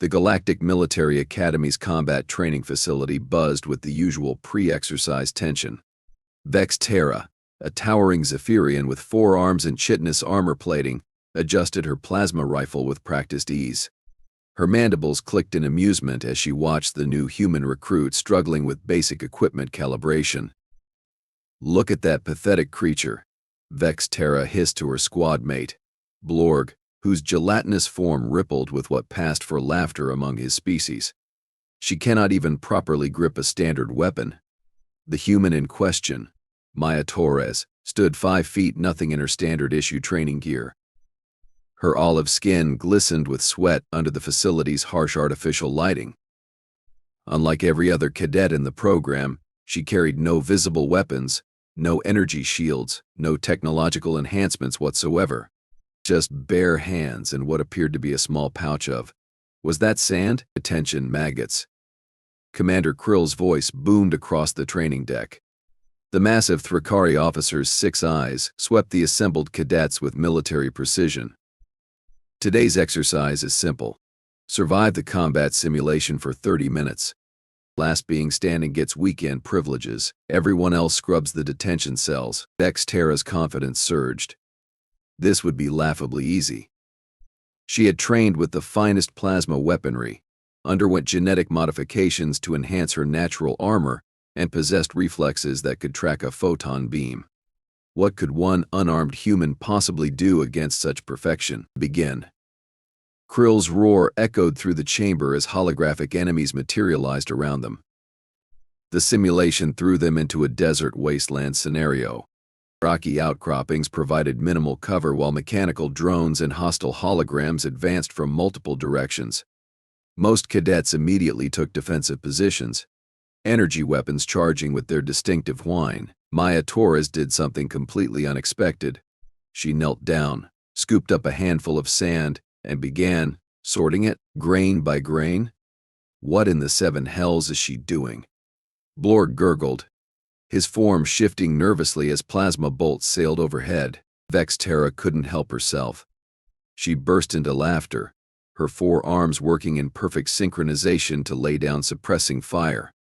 The Galactic Military Academy's combat training facility buzzed with the usual pre-exercise tension. Vex Terra, a towering Zephyrian with 4 arms and chitinous armor plating, adjusted her plasma rifle with practiced ease. Her mandibles clicked in amusement as she watched the new human recruit struggling with basic equipment calibration. "Look at that pathetic creature," Vex Terra hissed to her squad mate, Blorg, whose gelatinous form rippled with what passed for laughter among his species. "She cannot even properly grip a standard weapon." The human in question, Maya Torres, stood 5 feet nothing in her standard-issue training gear. Her olive skin glistened with sweat under the facility's harsh artificial lighting. Unlike every other cadet in the program, she carried no visible weapons, no energy shields, no technological enhancements whatsoever. Just bare hands and what appeared to be a small pouch of, was that sand? "Attention, maggots." Commander Krill's voice boomed across the training deck. The massive Thrakari officer's 6 eyes swept the assembled cadets with military precision. Today's exercise is simple. Survive the combat simulation for 30 minutes. Last being standing gets weekend privileges. Everyone else scrubs the detention cells. Vex Terra's confidence surged. This would be laughably easy. She had trained with the finest plasma weaponry, underwent genetic modifications to enhance her natural armor, and possessed reflexes that could track a photon beam. What could one unarmed human possibly do against such perfection? Begin. Krill's roar echoed through the chamber as holographic enemies materialized around them. The simulation threw them into a desert wasteland scenario. Rocky outcroppings provided minimal cover while mechanical drones and hostile holograms advanced from multiple directions. Most cadets immediately took defensive positions, energy weapons charging with their distinctive whine. Maya Torres did something completely unexpected. She knelt down, scooped up a handful of sand, and began sorting it, grain by grain. "What in the 7 hells is she doing?" Blorg gurgled, his form shifting nervously as plasma bolts sailed overhead. Vex Terra couldn't help herself. She burst into laughter, her 4 arms working in perfect synchronization to lay down suppressing fire.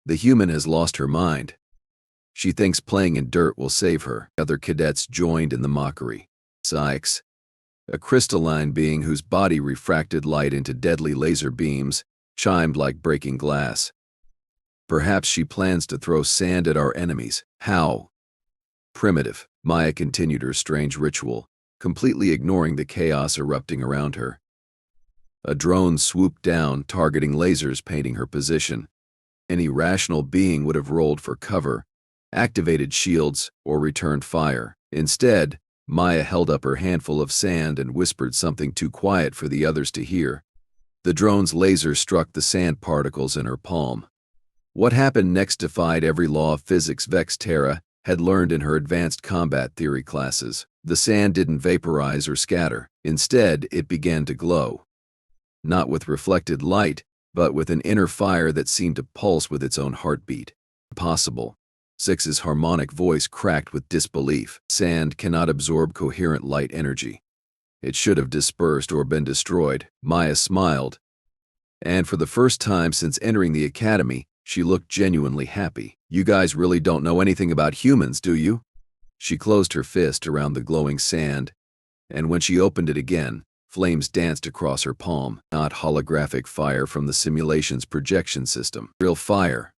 The human has lost her mind. She thinks playing in dirt will save her. Other cadets joined in the mockery. Sykes, a crystalline being whose body refracted light into deadly laser beams, chimed like breaking glass. "Perhaps she plans to throw sand at our enemies. How?" "Primitive." Maya continued her strange ritual, completely ignoring the chaos erupting around her. A drone swooped down, targeting lasers painting her position. Any rational being would have rolled for cover, activated shields, or returned fire. Instead, Maya held up her handful of sand and whispered something too quiet for the others to hear. The drone's laser struck the sand particles in her palm. What happened next defied every law of physics Vex Terra had learned in her advanced combat theory classes. The sand didn't vaporize or scatter. Instead, it began to glow. Not with reflected light, but with an inner fire that seemed to pulse with its own heartbeat. "Impossible." Six's harmonic voice cracked with disbelief. "Sand cannot absorb coherent light energy. It should have dispersed or been destroyed." Maya smiled, and for the first time since entering the academy, she looked genuinely happy. "You guys really don't know anything about humans, do you?" She closed her fist around the glowing sand, and when she opened it again, flames danced across her palm. Not holographic fire from the simulation's projection system. Real fire.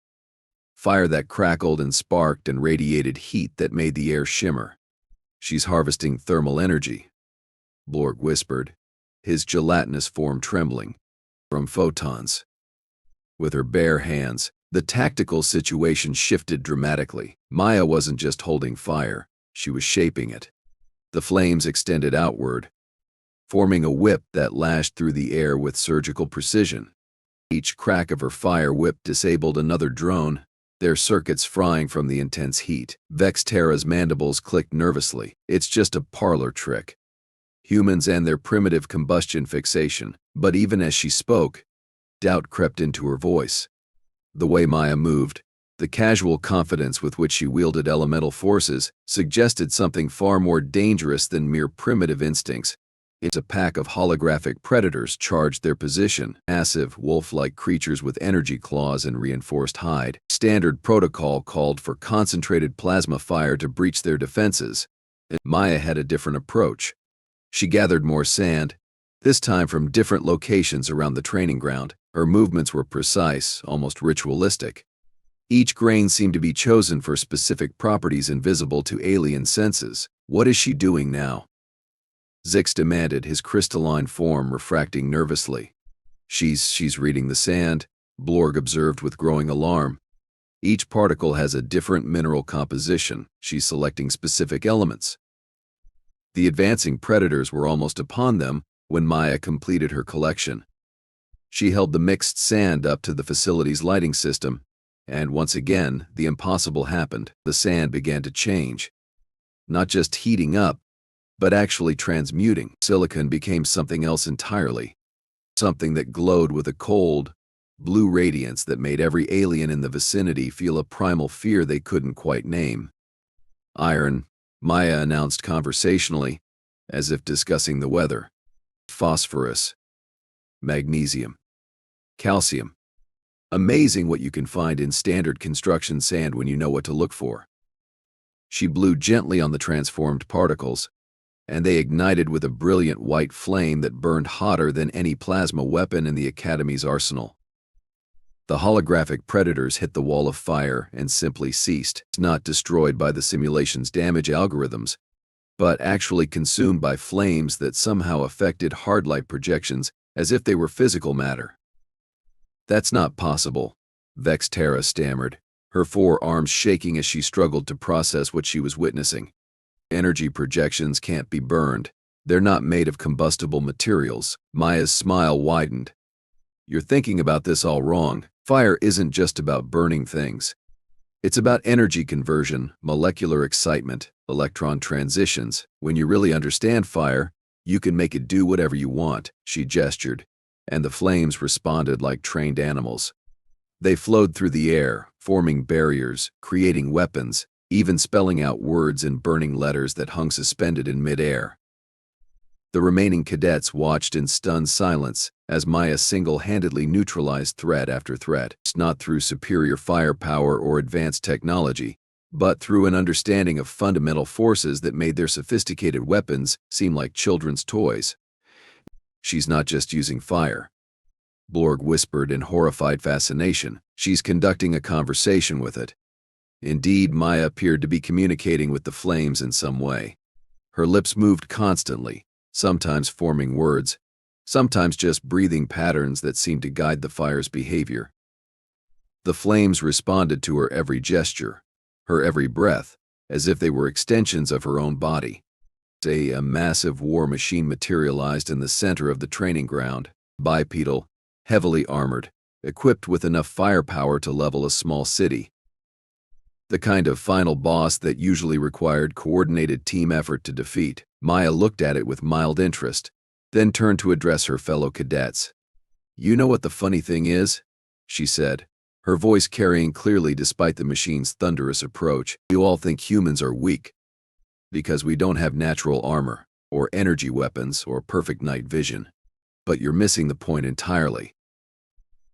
Fire that crackled and sparked and radiated heat that made the air shimmer. "She's harvesting thermal energy," Blorg whispered, his gelatinous form trembling. "From photons." With her bare hands, the tactical situation shifted dramatically. Maya wasn't just holding fire, she was shaping it. The flames extended outward, forming a whip that lashed through the air with surgical precision. Each crack of her fire whip disabled another drone, their circuits frying from the intense heat. Vex Terra's mandibles clicked nervously. "It's just a parlor trick. Humans and their primitive combustion fixation." But even as she spoke, doubt crept into her voice. The way Maya moved, the casual confidence with which she wielded elemental forces, suggested something far more dangerous than mere primitive instincts. It's a pack of holographic predators charged their position, massive, wolf-like creatures with energy claws and reinforced hide. Standard protocol called for concentrated plasma fire to breach their defenses. Maya had a different approach. She gathered more sand, this time from different locations around the training ground. Her movements were precise, almost ritualistic. Each grain seemed to be chosen for specific properties invisible to alien senses. What is she doing now? Zix demanded, his crystalline form refracting nervously. She's reading the sand, Blorg observed with growing alarm. Each particle has a different mineral composition. She's selecting specific elements. The advancing predators were almost upon them when Maya completed her collection. She held the mixed sand up to the facility's lighting system, and once again, the impossible happened. The sand began to change. Not just heating up, but actually transmuting. Silicon became something else entirely. Something that glowed with a cold, blue radiance that made every alien in the vicinity feel a primal fear they couldn't quite name. Iron, Maya announced conversationally, as if discussing the weather. Phosphorus. Magnesium. Calcium. Amazing what you can find in standard construction sand when you know what to look for. She blew gently on the transformed particles, and they ignited with a brilliant white flame that burned hotter than any plasma weapon in the Academy's arsenal. The holographic predators hit the wall of fire and simply ceased, not destroyed by the simulation's damage algorithms, but actually consumed by flames that somehow affected hard light projections as if they were physical matter. That's not possible, Vextera stammered, her forearms shaking as she struggled to process what she was witnessing. Energy projections can't be burned. They're not made of combustible materials. Maya's smile widened. You're thinking about this all wrong. Fire isn't just about burning things. It's about energy conversion, molecular excitement, electron transitions. When you really understand fire, you can make it do whatever you want, she gestured, and the flames responded like trained animals. They flowed through the air, forming barriers, creating weapons, even spelling out words in burning letters that hung suspended in midair. The remaining cadets watched in stunned silence as Maya single-handedly neutralized threat after threat, not through superior firepower or advanced technology, but through an understanding of fundamental forces that made their sophisticated weapons seem like children's toys. She's not just using fire, Blorg whispered in horrified fascination. She's conducting a conversation with it. Indeed, Maya appeared to be communicating with the flames in some way. Her lips moved constantly, sometimes forming words, sometimes just breathing patterns that seemed to guide the fire's behavior. The flames responded to her every gesture, her every breath, as if they were extensions of her own body. A massive war machine materialized in the center of the training ground, bipedal, heavily armored, equipped with enough firepower to level a small city. The kind of final boss that usually required coordinated team effort to defeat. Maya looked at it with mild interest, then turned to address her fellow cadets. You know what the funny thing is? She said, her voice carrying clearly despite the machine's thunderous approach. You all think humans are weak because we don't have natural armor, or energy weapons, or perfect night vision. But you're missing the point entirely.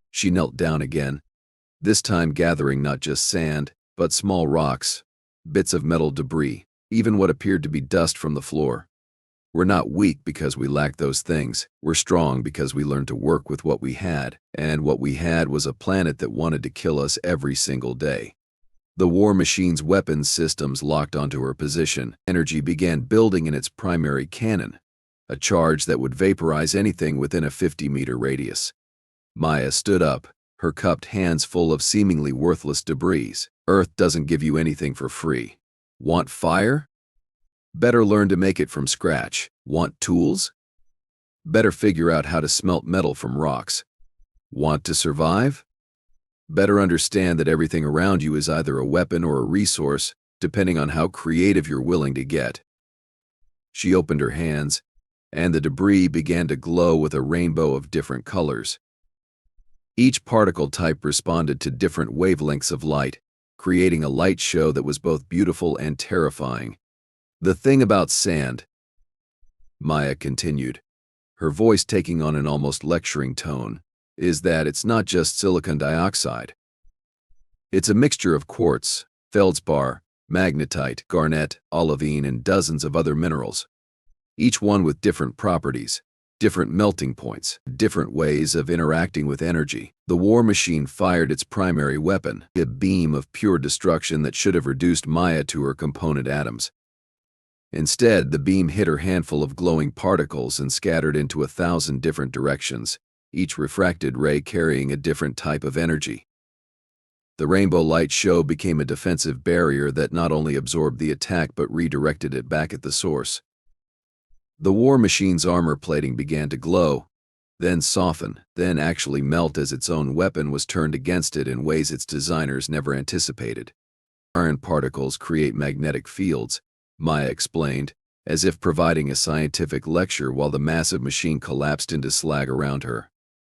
She knelt down again, this time gathering not just sand, but small rocks, bits of metal debris, even what appeared to be dust from the floor. We're not weak because we lack those things. We're strong because we learned to work with what we had, and what we had was a planet that wanted to kill us every single day. The war machine's weapons systems locked onto her position. Energy began building in its primary cannon, a charge that would vaporize anything within a 50-meter radius. Maya stood up, her cupped hands full of seemingly worthless debris. Earth doesn't give you anything for free. Want fire? Better learn to make it from scratch. Want tools? Better figure out how to smelt metal from rocks. Want to survive? Better understand that everything around you is either a weapon or a resource, depending on how creative you're willing to get. She opened her hands, and the debris began to glow with a rainbow of different colors. Each particle type responded to different wavelengths of light, creating a light show that was both beautiful and terrifying. The thing about sand, Maya continued, her voice taking on an almost lecturing tone, is that it's not just silicon dioxide. It's a mixture of quartz, feldspar, magnetite, garnet, olivine, and dozens of other minerals, each one with different properties, different melting points, different ways of interacting with energy. The war machine fired its primary weapon, a beam of pure destruction that should have reduced Maya to her component atoms. Instead, the beam hit her handful of glowing particles and scattered into 1,000 different directions, each refracted ray carrying a different type of energy. The rainbow light show became a defensive barrier that not only absorbed the attack but redirected it back at the source. The war machine's armor plating began to glow, then soften, then actually melt as its own weapon was turned against it in ways its designers never anticipated. Iron particles create magnetic fields, Maya explained, as if providing a scientific lecture while the massive machine collapsed into slag around her.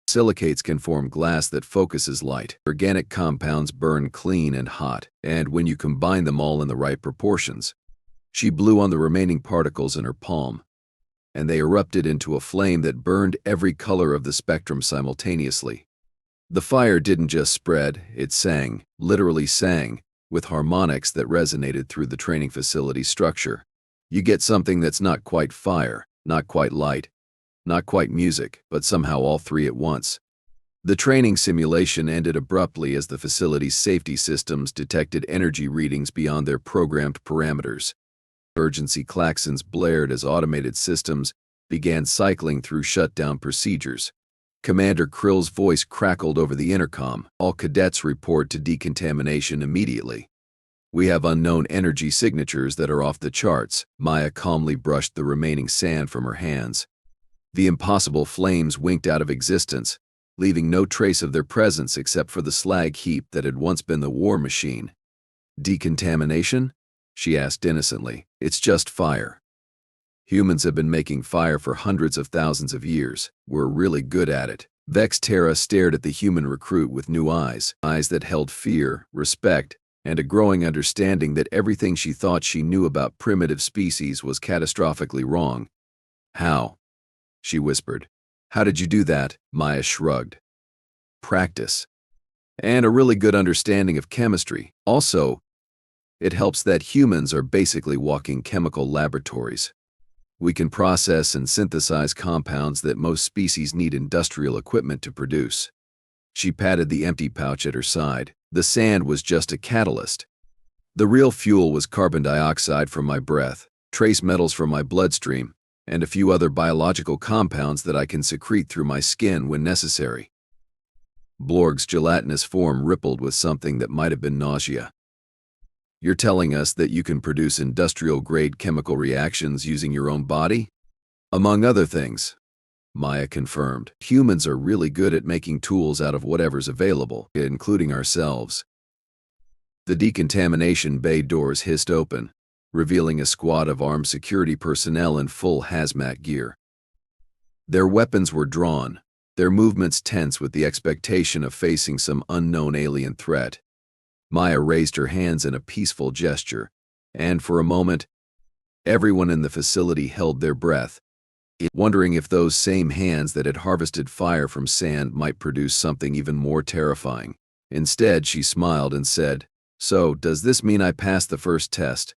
Silicates can form glass that focuses light. Organic compounds burn clean and hot, and when you combine them all in the right proportions. She blew on the remaining particles in her palm, and they erupted into a flame that burned every color of the spectrum simultaneously. The fire didn't just spread, it sang, literally sang, with harmonics that resonated through the training facility structure. You get something that's not quite fire, not quite light, not quite music, but somehow all three at once. The training simulation ended abruptly as the facility's safety systems detected energy readings beyond their programmed parameters. Emergency klaxons blared as automated systems began cycling through shutdown procedures. Commander Krill's voice crackled over the intercom. All cadets report to decontamination immediately. We have unknown energy signatures that are off the charts. Maya calmly brushed the remaining sand from her hands. The impossible flames winked out of existence, leaving no trace of their presence except for the slag heap that had once been the war machine. Decontamination? She asked innocently. It's just fire. Humans have been making fire for hundreds of thousands of years. We're really good at it. Vex Terra stared at the human recruit with new eyes that held fear, respect, and a growing understanding that everything she thought she knew about primitive species was catastrophically wrong. How? She whispered. How did you do that? Maya shrugged. Practice. And a really good understanding of chemistry. Also, it helps that humans are basically walking chemical laboratories. We can process and synthesize compounds that most species need industrial equipment to produce. She patted the empty pouch at her side. The sand was just a catalyst. The real fuel was carbon dioxide from my breath, trace metals from my bloodstream, and a few other biological compounds that I can secrete through my skin when necessary. Blorg's gelatinous form rippled with something that might have been nausea. You're telling us that you can produce industrial-grade chemical reactions using your own body? Among other things, Maya confirmed. Humans are really good at making tools out of whatever's available, including ourselves. The decontamination bay doors hissed open, revealing a squad of armed security personnel in full hazmat gear. Their weapons were drawn, their movements tense with the expectation of facing some unknown alien threat. Maya raised her hands in a peaceful gesture, and for a moment, everyone in the facility held their breath, wondering if those same hands that had harvested fire from sand might produce something even more terrifying. Instead, she smiled and said, "So, does this mean I passed the first test?"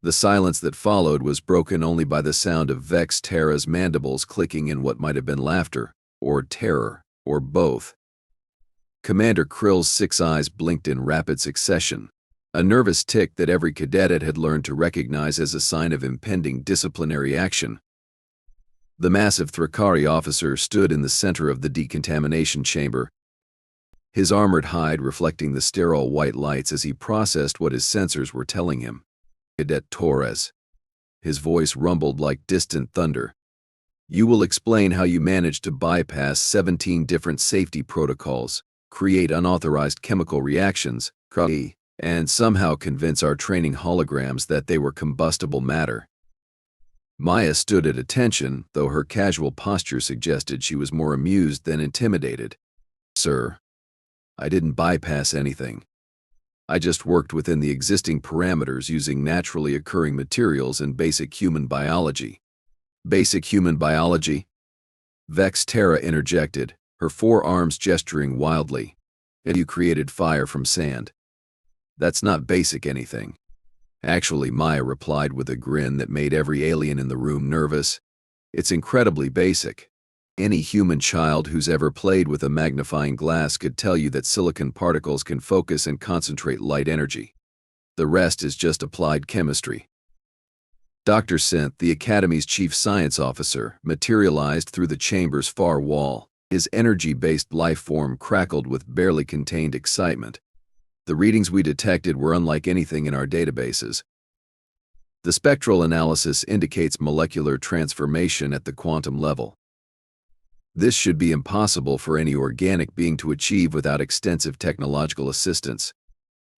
The silence that followed was broken only by the sound of Vex Terra's mandibles clicking in what might have been laughter, or terror, or both. Commander Krill's 6 eyes blinked in rapid succession, a nervous tick that every cadet had learned to recognize as a sign of impending disciplinary action. The massive Thrakari officer stood in the center of the decontamination chamber, his armored hide reflecting the sterile white lights as he processed what his sensors were telling him. Cadet Torres. His voice rumbled like distant thunder. You will explain how you managed to bypass 17 different safety protocols, create unauthorized chemical reactions, and somehow convince our training holograms that they were combustible matter. Maya stood at attention, though her casual posture suggested she was more amused than intimidated. Sir, I didn't bypass anything. I just worked within the existing parameters using naturally occurring materials and basic human biology. Basic human biology? Vex Terra interjected, her forearms gesturing wildly. You created fire from sand. That's not basic anything. Actually, Maya replied with a grin that made every alien in the room nervous. It's incredibly basic. Any human child who's ever played with a magnifying glass could tell you that silicon particles can focus and concentrate light energy. The rest is just applied chemistry. Dr. Synth, the Academy's chief science officer, materialized through the chamber's far wall. His energy-based life form crackled with barely contained excitement. The readings we detected were unlike anything in our databases. The spectral analysis indicates molecular transformation at the quantum level. This should be impossible for any organic being to achieve without extensive technological assistance.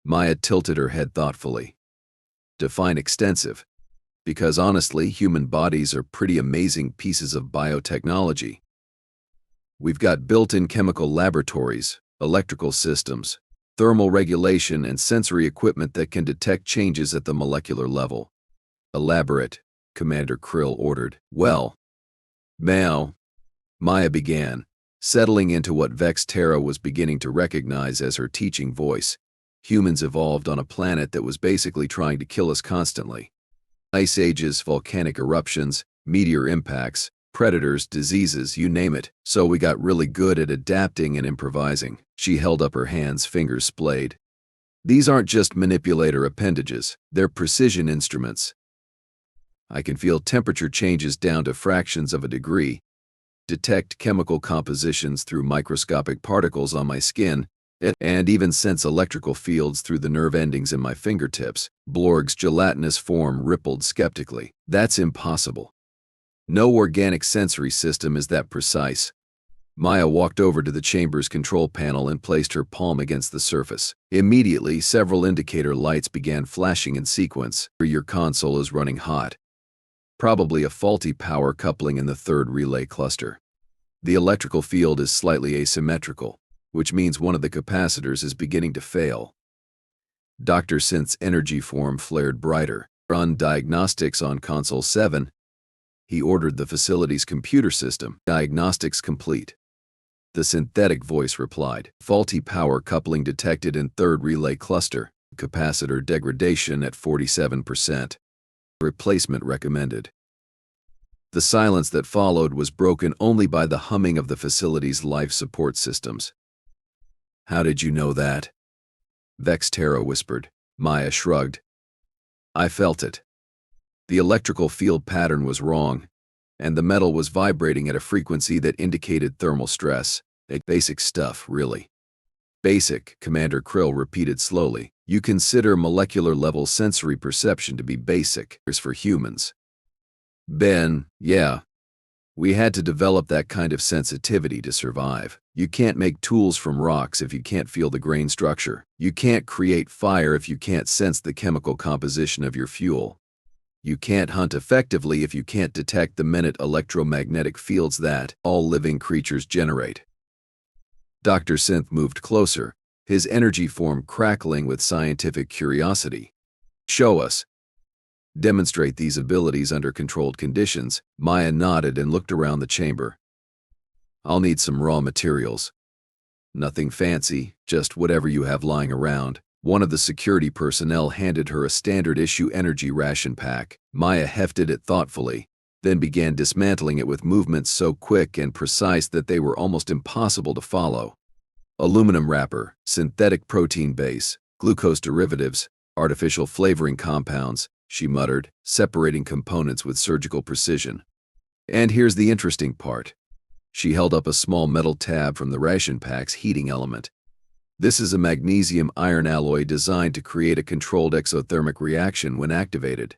Maya tilted her head thoughtfully. Define extensive. Because honestly, human bodies are pretty amazing pieces of biotechnology. We've got built-in chemical laboratories, electrical systems, thermal regulation, and sensory equipment that can detect changes at the molecular level. Elaborate, Commander Krill ordered. Well, Maya began, settling into what Vex Terra was beginning to recognize as her teaching voice. Humans evolved on a planet that was basically trying to kill us constantly. Ice ages, volcanic eruptions, meteor impacts, predators, diseases, you name it. So we got really good at adapting and improvising. She held up her hands, fingers splayed. These aren't just manipulator appendages, they're precision instruments. I can feel temperature changes down to fractions of a degree, detect chemical compositions through microscopic particles on my skin, and even sense electrical fields through the nerve endings in my fingertips. Blorg's gelatinous form rippled skeptically. That's impossible. No organic sensory system is that precise. Maya walked over to the chamber's control panel and placed her palm against the surface. Immediately, several indicator lights began flashing in sequence. Your console is running hot. Probably a faulty power coupling in the third relay cluster. The electrical field is slightly asymmetrical, which means one of the capacitors is beginning to fail. Dr. Synth's energy form flared brighter. Run diagnostics on console 7. He ordered the facility's computer system. Diagnostics complete. The synthetic voice replied. Faulty power coupling detected in third relay cluster. Capacitor degradation at 47%. Replacement recommended. The silence that followed was broken only by the humming of the facility's life support systems. How did you know that? Vex Terra whispered. Maya shrugged. I felt it. The electrical field pattern was wrong, and the metal was vibrating at a frequency that indicated thermal stress. Basic stuff, really. Basic, Commander Krill repeated slowly. You consider molecular-level sensory perception to be basic for humans. Ben, yeah. We had to develop that kind of sensitivity to survive. You can't make tools from rocks if you can't feel the grain structure. You can't create fire if you can't sense the chemical composition of your fuel. You can't hunt effectively if you can't detect the minute electromagnetic fields that all living creatures generate. Dr. Synth moved closer, his energy form crackling with scientific curiosity. Show us. Demonstrate these abilities under controlled conditions. Maya nodded and looked around the chamber. I'll need some raw materials. Nothing fancy, just whatever you have lying around. One of the security personnel handed her a standard-issue energy ration pack. Maya hefted it thoughtfully, then began dismantling it with movements so quick and precise that they were almost impossible to follow. Aluminum wrapper, synthetic protein base, glucose derivatives, artificial flavoring compounds, she muttered, separating components with surgical precision. And here's the interesting part. She held up a small metal tab from the ration pack's heating element. This is a magnesium-iron alloy designed to create a controlled exothermic reaction when activated.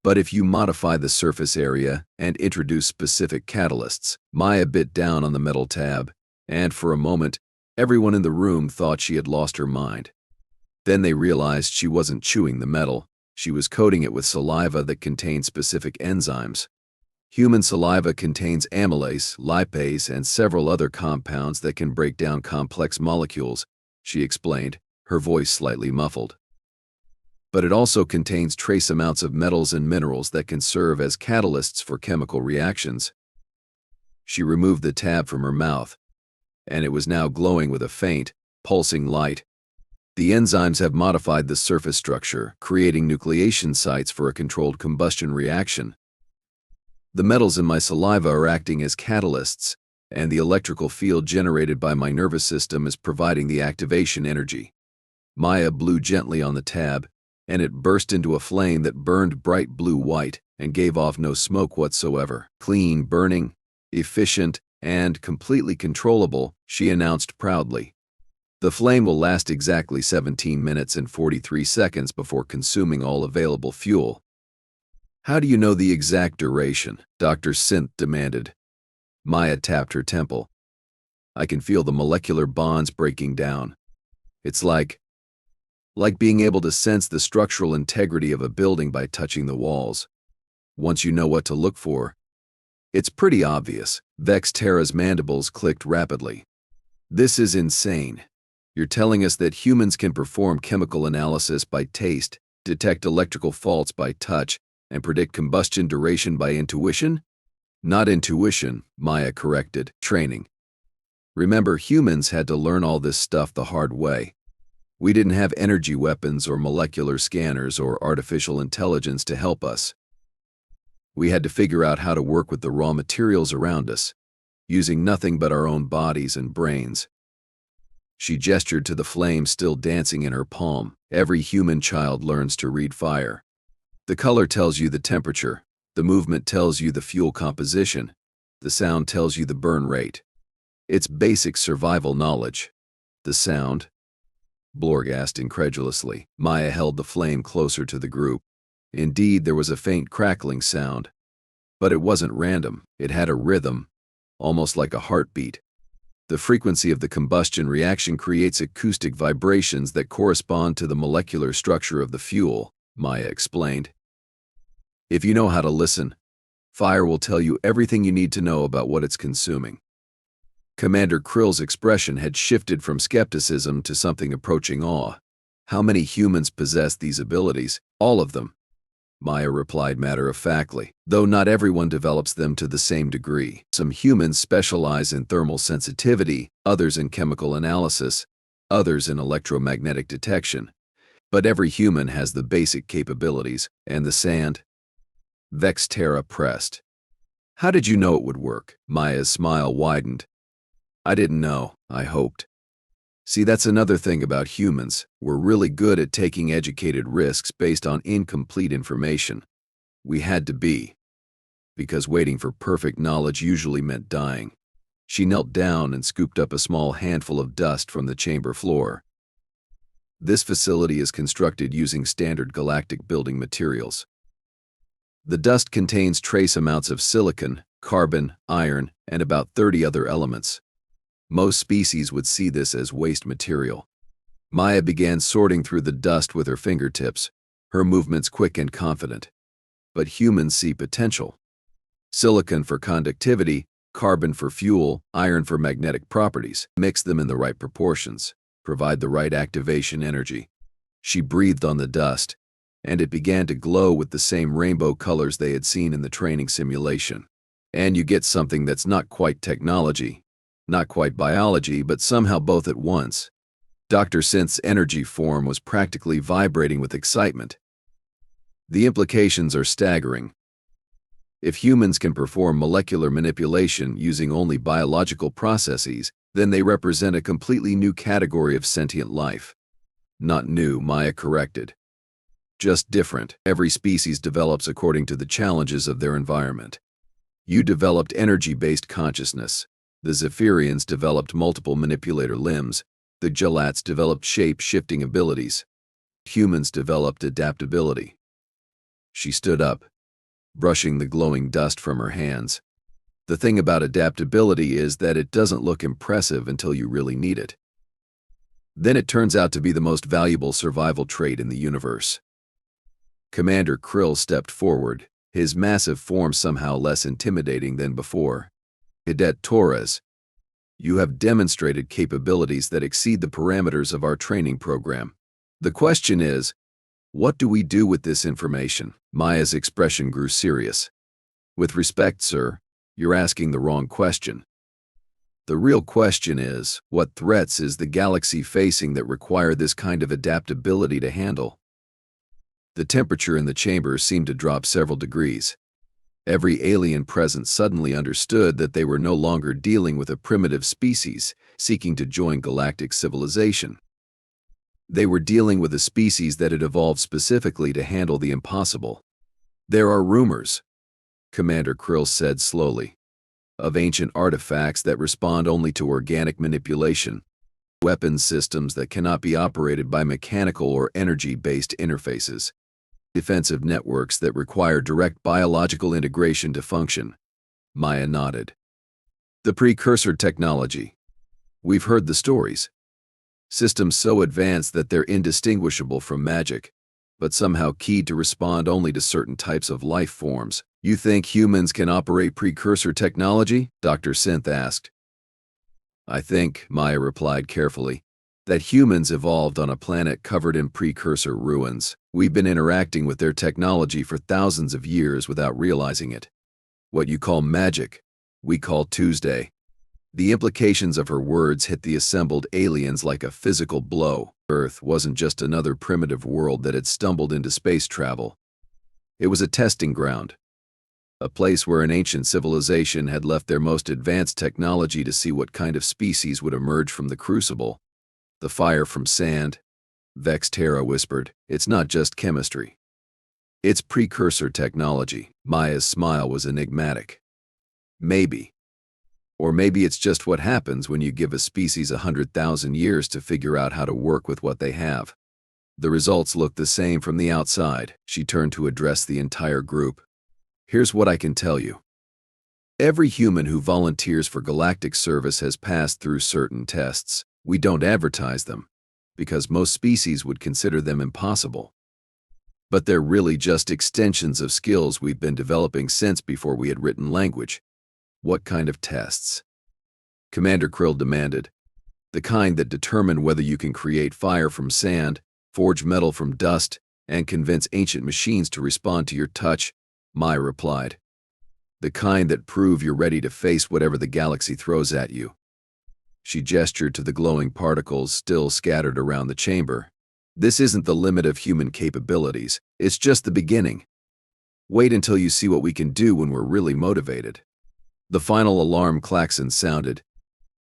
But if you modify the surface area and introduce specific catalysts, Maya bit down on the metal tab, and for a moment, everyone in the room thought she had lost her mind. Then they realized she wasn't chewing the metal, she was coating it with saliva that contained specific enzymes. Human saliva contains amylase, lipase, and several other compounds that can break down complex molecules, she explained, her voice slightly muffled. but it also contains trace amounts of metals and minerals that can serve as catalysts for chemical reactions. She removed the tab from her mouth, and it was now glowing with a faint, pulsing light. The enzymes have modified the surface structure, creating nucleation sites for a controlled combustion reaction. The metals in my saliva are acting as catalysts, and the electrical field generated by my nervous system is providing the activation energy. Maya blew gently on the tab, and it burst into a flame that burned bright blue-white and gave off no smoke whatsoever. Clean, burning, efficient, and completely controllable, she announced proudly. The flame will last exactly 17 minutes and 43 seconds before consuming all available fuel. How do you know the exact duration? Dr. Synth demanded. Maya tapped her temple. I can feel the molecular bonds breaking down. It's like being able to sense the structural integrity of a building by touching the walls. Once you know what to look for, it's pretty obvious. Vex Terra's mandibles clicked rapidly. This is insane. You're telling us that humans can perform chemical analysis by taste, detect electrical faults by touch, and predict combustion duration by intuition? Not intuition, Maya corrected, training. Remember, humans had to learn all this stuff the hard way. We didn't have energy weapons or molecular scanners or artificial intelligence to help us. We had to figure out how to work with the raw materials around us, using nothing but our own bodies and brains. She gestured to the flame still dancing in her palm. Every human child learns to read fire. The color tells you the temperature, the movement tells you the fuel composition, the sound tells you the burn rate. It's basic survival knowledge. The sound? Blorg asked incredulously. Maya held the flame closer to the group. Indeed, there was a faint crackling sound. But it wasn't random. It had a rhythm, almost like a heartbeat. The frequency of the combustion reaction creates acoustic vibrations that correspond to the molecular structure of the fuel, Maya explained. If you know how to listen, fire will tell you everything you need to know about what it's consuming. Commander Krill's expression had shifted from skepticism to something approaching awe. How many humans possess these abilities? All of them, Maya replied matter-of-factly, though not everyone develops them to the same degree. Some humans specialize in thermal sensitivity, others in chemical analysis, others in electromagnetic detection. But every human has the basic capabilities. And the sand? Vex Terra pressed. How did you know it would work? Maya's smile widened. I didn't know, I hoped. See, that's another thing about humans. We're really good at taking educated risks based on incomplete information. We had to be, because waiting for perfect knowledge usually meant dying. She knelt down and scooped up a small handful of dust from the chamber floor. This facility is constructed using standard galactic building materials. The dust contains trace amounts of silicon, carbon, iron, and about 30 other elements. Most species would see this as waste material. Maya began sorting through the dust with her fingertips, her movements quick and confident. But humans see potential. Silicon for conductivity, carbon for fuel, iron for magnetic properties. Mix them in the right proportions. Provide the right activation energy. She breathed on the dust, and it began to glow with the same rainbow colors they had seen in the training simulation. And you get something that's not quite technology, not quite biology, but somehow both at once. Dr. Synth's energy form was practically vibrating with excitement. The implications are staggering. If humans can perform molecular manipulation using only biological processes, then they represent a completely new category of sentient life. Not new, Maya corrected. Just different. Every species develops according to the challenges of their environment. You developed energy-based consciousness. The Zephyrians developed multiple manipulator limbs. The Gelats developed shape-shifting abilities. Humans developed adaptability. She stood up, brushing the glowing dust from her hands. The thing about adaptability is that it doesn't look impressive until you really need it. Then it turns out to be the most valuable survival trait in the universe. Commander Krill stepped forward, his massive form somehow less intimidating than before. Cadet Torres, you have demonstrated capabilities that exceed the parameters of our training program. The question is, What do we do with this information? Maya's expression grew serious. With respect, sir, you're asking the wrong question. The real question is, what threats is the galaxy facing that require this kind of adaptability to handle? The temperature in the chamber seemed to drop several degrees. Every alien present suddenly understood that they were no longer dealing with a primitive species seeking to join galactic civilization. They were dealing with a species that had evolved specifically to handle the impossible. There are rumors, Commander Krill said slowly, of ancient artifacts that respond only to organic manipulation, weapons systems that cannot be operated by mechanical or energy-based interfaces, defensive networks that require direct biological integration to function. Maya nodded. The precursor technology. We've heard the stories. Systems so advanced that they're indistinguishable from magic, but somehow keyed to respond only to certain types of life forms. You think humans can operate precursor technology? Dr. Synth asked. I think, Maya replied carefully, that humans evolved on a planet covered in precursor ruins. We've been interacting with their technology for thousands of years without realizing it. What you call magic, we call Tuesday. The implications of her words hit the assembled aliens like a physical blow. Earth wasn't just another primitive world that had stumbled into space travel. It was a testing ground, a place where an ancient civilization had left their most advanced technology to see what kind of species would emerge from the crucible. The fire from sand, Vex Terra whispered. It's not just chemistry. It's precursor technology. Maya's smile was enigmatic. Maybe. Or maybe it's just what happens when you give a species 100,000 years to figure out how to work with what they have. The results look the same from the outside. She turned to address the entire group. Here's what I can tell you. Every human who volunteers for galactic service has passed through certain tests. We don't advertise them, because most species would consider them impossible. But they're really just extensions of skills we've been developing since before we had written language. What kind of tests? Commander Krill demanded. The kind that determine whether you can create fire from sand, forge metal from dust, and convince ancient machines to respond to your touch, Maya replied. The kind that prove you're ready to face whatever the galaxy throws at you. She gestured to the glowing particles still scattered around the chamber. This isn't the limit of human capabilities, it's just the beginning. Wait until you see what we can do when we're really motivated. The final alarm klaxon sounded,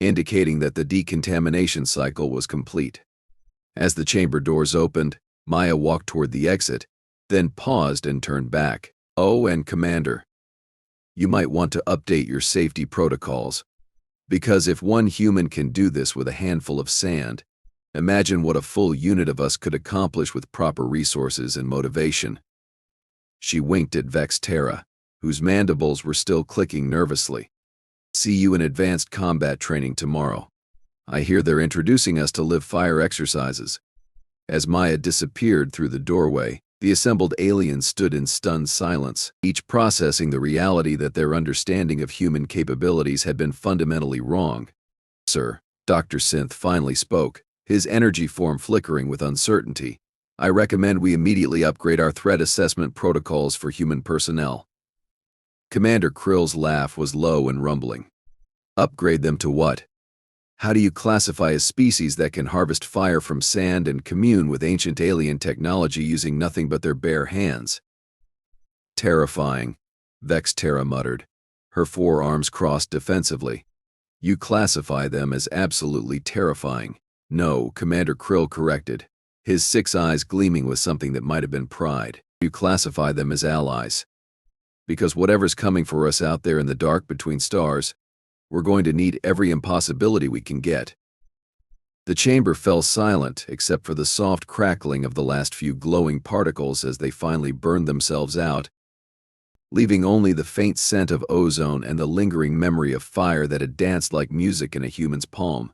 indicating that the decontamination cycle was complete. As the chamber doors opened, Maya walked toward the exit, then paused and turned back. Oh, and Commander, you might want to update your safety protocols, because if one human can do this with a handful of sand, imagine what a full unit of us could accomplish with proper resources and motivation. She winked at Vex Terra, whose mandibles were still clicking nervously. See you in advanced combat training tomorrow. I hear they're introducing us to live fire exercises. As Maya disappeared through the doorway, the assembled aliens stood in stunned silence, each processing the reality that their understanding of human capabilities had been fundamentally wrong. Sir, Dr. Synth finally spoke, his energy form flickering with uncertainty. I recommend we immediately upgrade our threat assessment protocols for human personnel. Commander Krill's laugh was low and rumbling. Upgrade them to what? How do you classify a species that can harvest fire from sand and commune with ancient alien technology using nothing but their bare hands? Terrifying, Vex Terra muttered, her forearms crossed defensively. You classify them as absolutely terrifying. No, Commander Krill corrected, his 6 eyes gleaming with something that might have been pride. You classify them as allies. Because whatever's coming for us out there in the dark between stars, we're going to need every impossibility we can get. The chamber fell silent except for the soft crackling of the last few glowing particles as they finally burned themselves out, leaving only the faint scent of ozone and the lingering memory of fire that had danced like music in a human's palm.